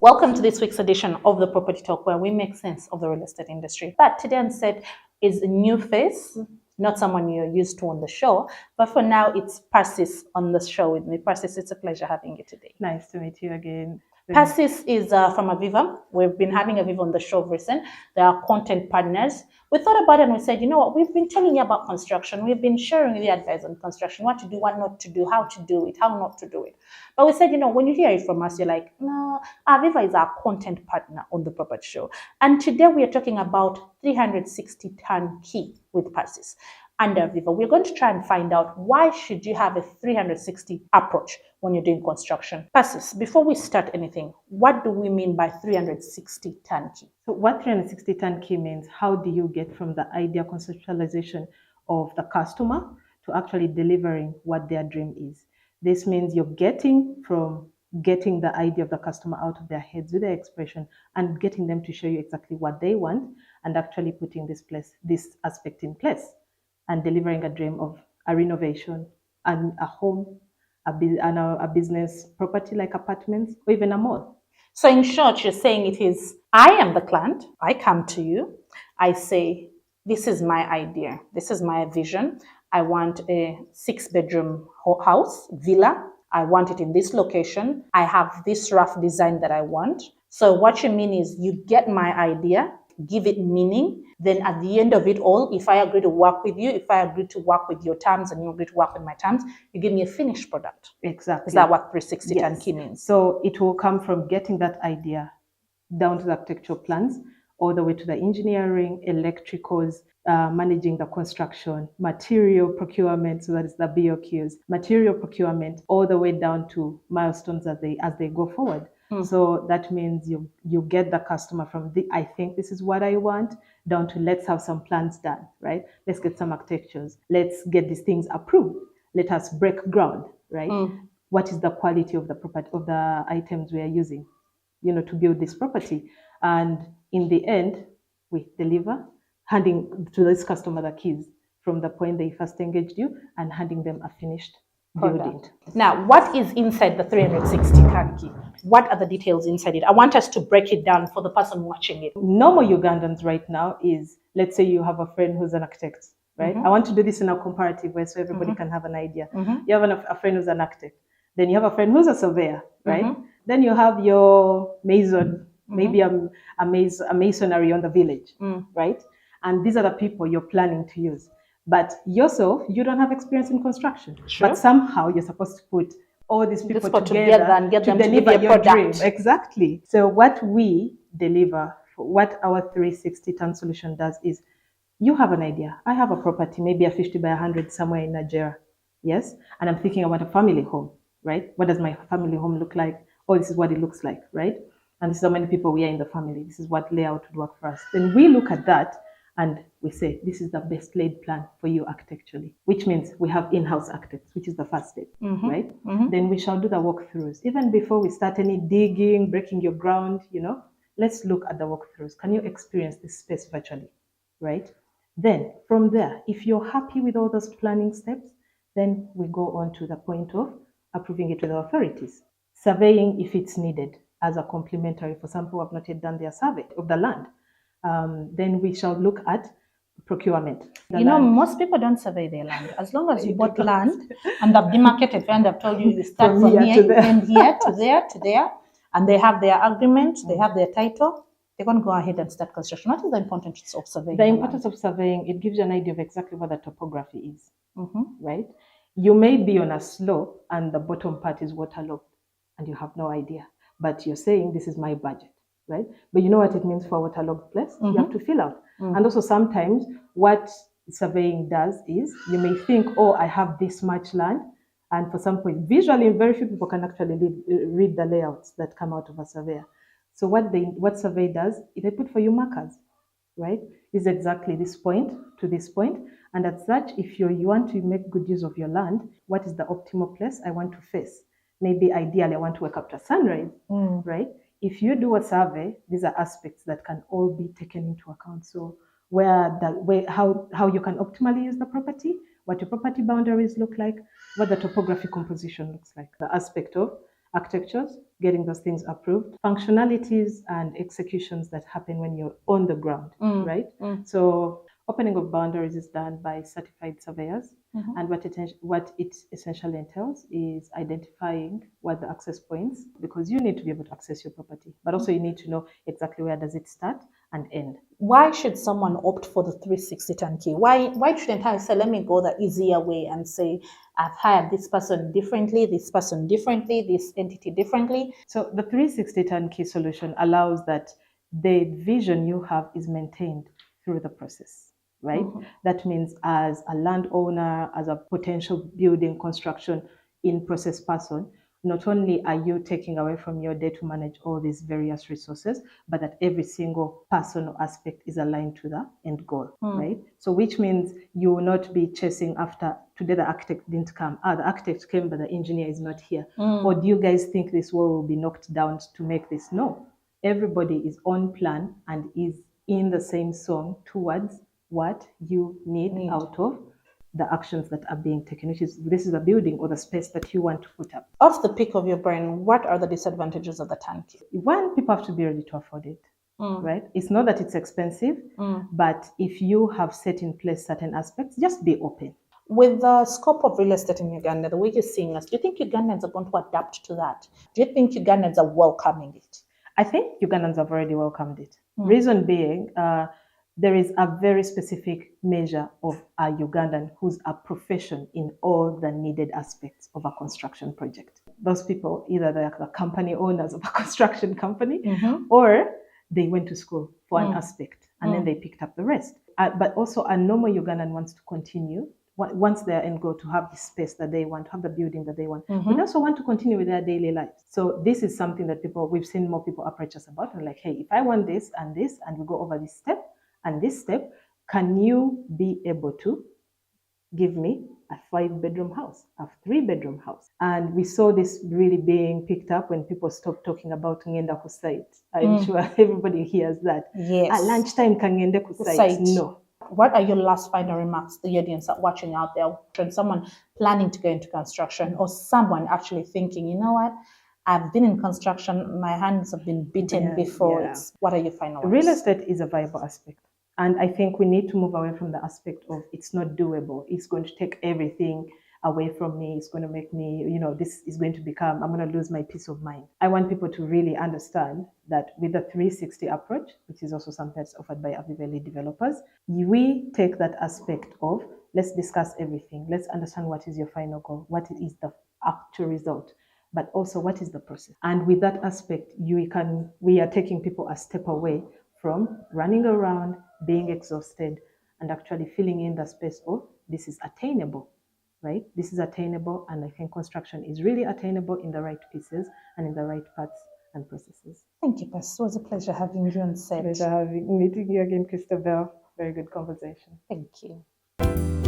Welcome to this week's edition of the Property Talk, where we make sense of the real estate industry. But today on set is a new face, not someone you're used to on the show, but for now it's Persis on the show with me. Persis, it's a pleasure having you today. Nice to meet you again. Persis is from AVIVA. We've been having AVIVA on the show recently. They are content partners. We thought about it and we said, you know what, we've been telling you about construction. We've been sharing with you advice on construction, what to do, what not to do, how to do it, how not to do it. But we said, you know, when you hear it from us, you're like, no, AVIVA is our content partner on the Property Show. And today we are talking about 360 turnkey with Persis. Under AVIVA, we're going to try and find out why should you have a 360 approach when you're doing construction. Persis, before we start anything, what do we mean by 360 turnkey? So what 360 turnkey means, how do you get from the idea conceptualization of the customer to actually delivering what their dream is? This means you're getting the idea of the customer out of their heads with their expression and getting them to show you exactly what they want and actually putting this aspect in place and delivering a dream of a renovation and a home, a business property like apartments or even a mall. So in short, you're saying it is, I am the client, I come to you, I say, this is my idea, this is my vision. I want a 6-bedroom house, villa. I want it in this location. I have this rough design that I want. So what you mean is you get my idea, give it meaning. Then at the end of it all, if I agree to work with you, if I agree to work with your terms and you agree to work with my terms, you give me a finished product. Exactly. Is that what 360 Yes. turnkey means? So it will come from getting that idea down to the architectural plans, all the way to the engineering, electricals, managing the construction, material procurement, so that is the BOQs, material procurement, all the way down to milestones as they go forward. So that means you get the customer from I think this is what I want, down to let's have some plans done, right? Let's get some architectures. Let's get these things approved. Let us break ground, right? What is the quality of the property, of the items we are using, to build this property? And in the end, we deliver, handing to this customer the keys from the point they first engaged you and handing them a finished building. Now, what is inside the 360 turnkey? What are the details inside it? I want us to break it down for the person watching it. Normal Ugandans right now is, let's say you have a friend who's an architect, right? I want to do this in a comparative way so everybody can have an idea. You have a friend who's an architect. Then you have a friend who's a surveyor, right? Then you have your mason, maybe a masonry on the village, right? And these are the people you're planning to use. But yourself, you don't have experience in construction. Sure. But somehow you're supposed to put all these people together and get them to deliver give you a your product. dream. Exactly. So what we deliver, what our 360 turn solution does is, you have an idea. I have a property, maybe a 50 by 100 somewhere in Nigeria. Yes. And I'm thinking I want a family home, right? What does my family home look like? Oh, this is what it looks like, right? And this is how many people we are in the family. This is what layout would work for us. Then we look at that and we say, this is the best laid plan for you architecturally, which means we have in-house architects, which is the first step, right? Then we shall do the walkthroughs. Even before we start any digging, breaking your ground, let's look at the walkthroughs. Can you experience this space virtually, right? Then from there, if you're happy with all those planning steps, then we go on to the point of approving it with the authorities. Surveying if it's needed as a complementary for some who have not yet done their survey of the land. Then we shall look at procurement. Most people don't survey their land. As long as you bought land and they've demarcated and they've told you you start from here, you end here to there to there, and they have their agreement, they have their title, they're going to go ahead and start construction. What is the importance of surveying? The importance of surveying, it gives you an idea of exactly what the topography is, right? You may be on a slope and the bottom part is waterlogged and you have no idea, but you're saying this is my budget. Right? But you know what it means for a waterlogged place? You have to fill out. And also sometimes what surveying does is, you may think, oh, I have this much land. And for some point, visually, very few people can actually read the layouts that come out of a surveyor. So what survey does, they put for you markers, right? Is exactly this point to this point. And as such, if you want to make good use of your land, what is the optimal place I want to face? Maybe ideally, I want to wake up to sunrise, right? If you do a survey, these are aspects that can all be taken into account. So how you can optimally use the property, what your property boundaries look like, what the topographic composition looks like, the aspect of architectures, getting those things approved, functionalities and executions that happen when you're on the ground, right? So opening of boundaries is done by certified surveyors, and what it essentially entails is identifying what the access points, because you need to be able to access your property, but also you need to know exactly where does it start and end. Why should someone opt for the 360 turnkey? Why shouldn't I say, let me go the easier way and say, I've hired this person differently, this entity differently? So the 360 turnkey solution allows that the vision you have is maintained through the process, right? That means as a landowner, as a potential building construction in process person, not only are you taking away from your day to manage all these various resources, but that every single personal aspect is aligned to the end goal, right? So which means you will not be chasing after, today the architect didn't come. The architect came, but the engineer is not here. Or do you guys think this wall will be knocked down to make this? No. Everybody is on plan and is in the same song towards what you need out of the actions that are being taken, which is this is a building or the space that you want to put up. Off the peak of your brain, what are the disadvantages of the turnkey? One, people have to be ready to afford it, right? It's not that it's expensive, but if you have set in place certain aspects, just be open. With the scope of real estate in Uganda, the way you're seeing us, do you think Ugandans are going to adapt to that? Do you think Ugandans are welcoming it? I think Ugandans have already welcomed it. Reason being, there is a very specific measure of a Ugandan who's a profession in all the needed aspects of a construction project. Those people, either they're the company owners of a construction company, or they went to school for an aspect and then they picked up the rest. But also a normal Ugandan wants to continue, once their end goal to have the space that they want, to have the building that they want, but also want to continue with their daily lives. So this is something that we've seen more people approach us about, and like, hey, if I want this, and we go over this step and this step, can you be able to give me a 5-bedroom house, a 3-bedroom house? And we saw this really being picked up when people stopped talking about Ngenda ku site. I'm sure everybody hears that. Yes. At lunchtime, Ngenda ku site. No. What are your last final remarks to the audience that watching out there? When someone planning to go into construction, or someone actually thinking, you know what, I've been in construction, my hands have been beaten before. What are your final words? Real estate is a viable aspect. And I think we need to move away from the aspect of it's not doable. It's going to take everything away from me. It's going to make me, this is going to become, I'm going to lose my peace of mind. I want people to really understand that with the 360 approach, which is also something that's offered by AVIVA Elite Developers, we take that aspect of let's discuss everything. Let's understand what is your final goal, what is the actual result, but also what is the process. And with that aspect, we are taking people a step away from running around, being exhausted, and actually filling in the space of this is attainable, right? This is attainable, and I think construction is really attainable in the right pieces and in the right parts and processes. Thank you, Persis. It was a pleasure having you on set. Pleasure meeting you again, Christabell. Very good conversation. Thank you.